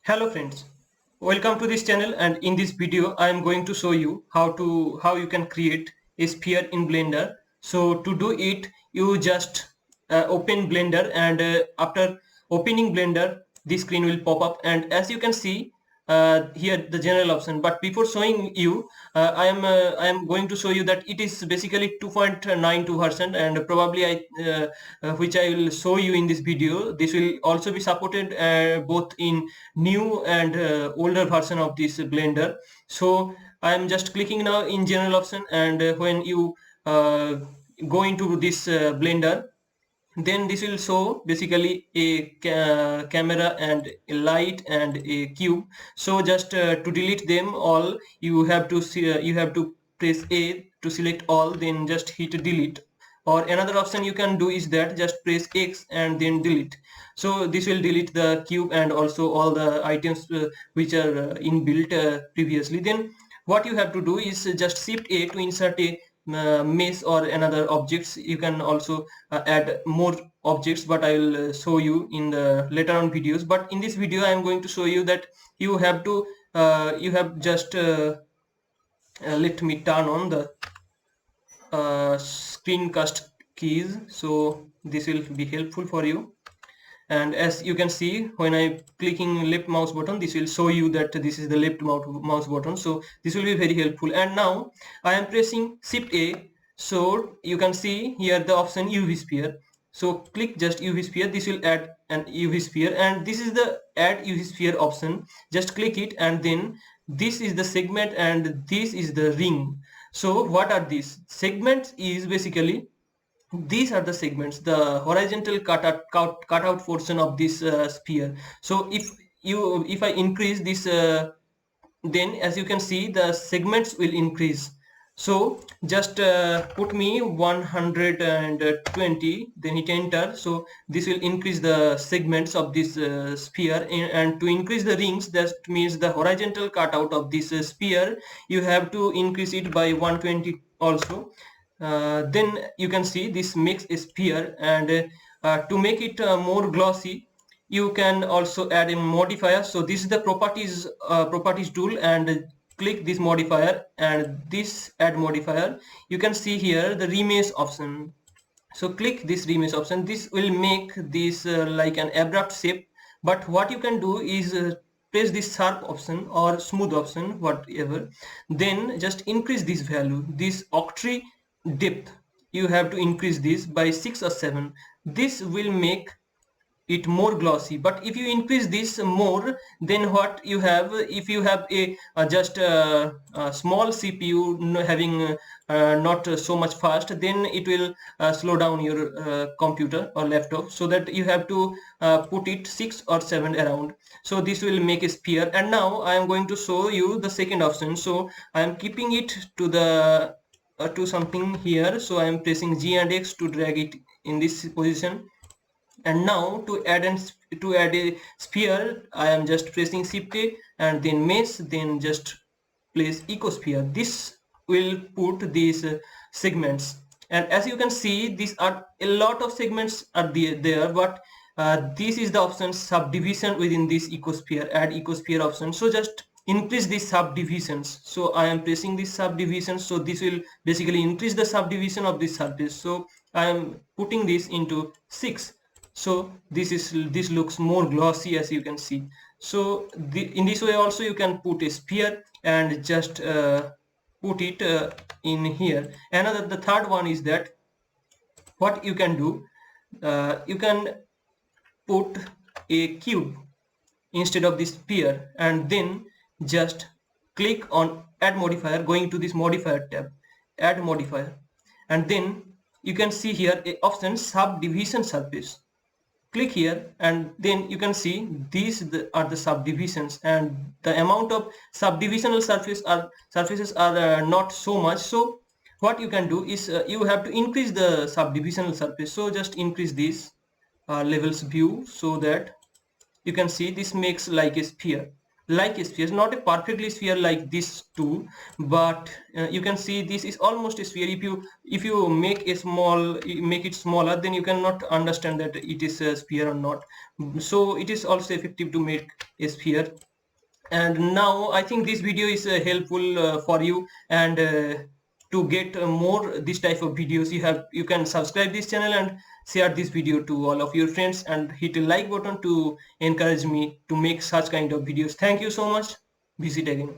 Hello friends, welcome to this channel, and in this video I am going to show you how you can create a sphere in Blender. So to do it, you just open Blender, and after opening Blender this screen will pop up, and as you can see here the general option. But before showing you, I am going to show you that it is basically 2.92 version, and probably which I will show you in this video. This will also be supported both in new and older version of this Blender. So I am just clicking now in general option, and when you uh, go into this Blender, then this will show basically a camera and a light and a cube. So just to delete them all, you have to press A to select all, then just hit delete. Or another option you can do is that just press X and then delete. So this will delete the cube and also all the items which are inbuilt previously. Then what you have to do is just shift A to insert a mesh or another objects. You can also add more objects, but I will show you in the later on videos. But in this video I am going to show you that you have to you have just let me turn on the screencast keys, so this will be helpful for you. And as you can see, when I clicking left mouse button, this will show you that this is the left mouse button, so this will be very helpful. And now I am pressing shift A, so you can see here the option UV sphere. So click just UV sphere, this will add an UV sphere, and this is the add UV sphere option. Just click it, and then this is the segment and this is the ring. So what are these segments? Is basically these are the segments, the horizontal cutout portion of this sphere. So if I increase this, then as you can see the segments will increase. So just put me 120, then hit enter. So this will increase the segments of this sphere, and to increase the rings, that means the horizontal cutout of this sphere, you have to increase it by 120 also. Then you can see this makes a sphere, and to make it more glossy, you can also add a modifier. So this is the properties tool, and click this modifier and this add modifier. You can see here the remesh option. So click this remesh option. This will make this like an abrupt shape, but what you can do is press this sharp option or smooth option, whatever. Then just increase this value, this octree depth. You have to increase this by 6 or 7. This will make it more glossy. But if you increase this more, then what you have, if you have a just a small CPU having not so much fast, then it will slow down your computer or laptop, so that you have to put it 6 or 7 around. So this will make a sphere. And now I am going to show you the second option. So I am keeping it to the to something here. So I am pressing G and X to drag it in this position. And now to add a sphere, I am just pressing shift A and then mesh, then just place ecosphere. This will put these segments, and as you can see, these are a lot of segments are there, but this is the option subdivision within this ecosphere, add ecosphere option. So just increase these subdivisions. So I am pressing this subdivision, so this will basically increase the subdivision of this surface. So I am putting this into 6. So this looks more glossy, as you can see. So in this way also you can put a sphere and just put it in here. The third one is that what you can do, you can put a cube instead of this sphere, and then just click on add modifier, going to this modifier tab, add modifier, and then you can see here a option subdivision surface. Click here, and then you can see these are the subdivisions, and the amount of subdivisional surfaces are not so much. So what you can do is you have to increase the subdivisional surface. So just increase this levels view, so that you can see this makes like a sphere, like a sphere, not a perfectly sphere like this too, but you can see this is almost a sphere. If you make it smaller, then you cannot understand that it is a sphere or not. So it is also effective to make a sphere. And now I think this video is helpful for you, and to get more this type of videos, you can subscribe this channel and share this video to all of your friends, and hit a like button to encourage me to make such kind of videos. Thank you so much. Visit again.